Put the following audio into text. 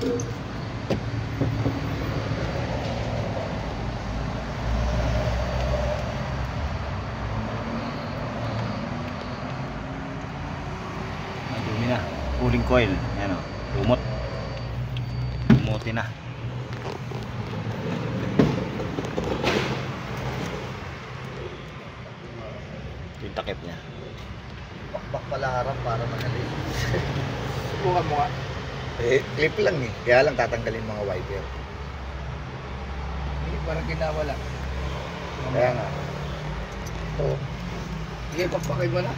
Madumi na. Cooling coil. Ayan o. Lumot. Lumutin na. Ito yung takip niya. Bakbak pala harap para manalis. Subukan mo nga. Eh, clip lang eh. Kaya lang tatanggalin mga wiper. Hindi, parang ginawala. Kaya nga. Ito. Sige, pakpakay mo na.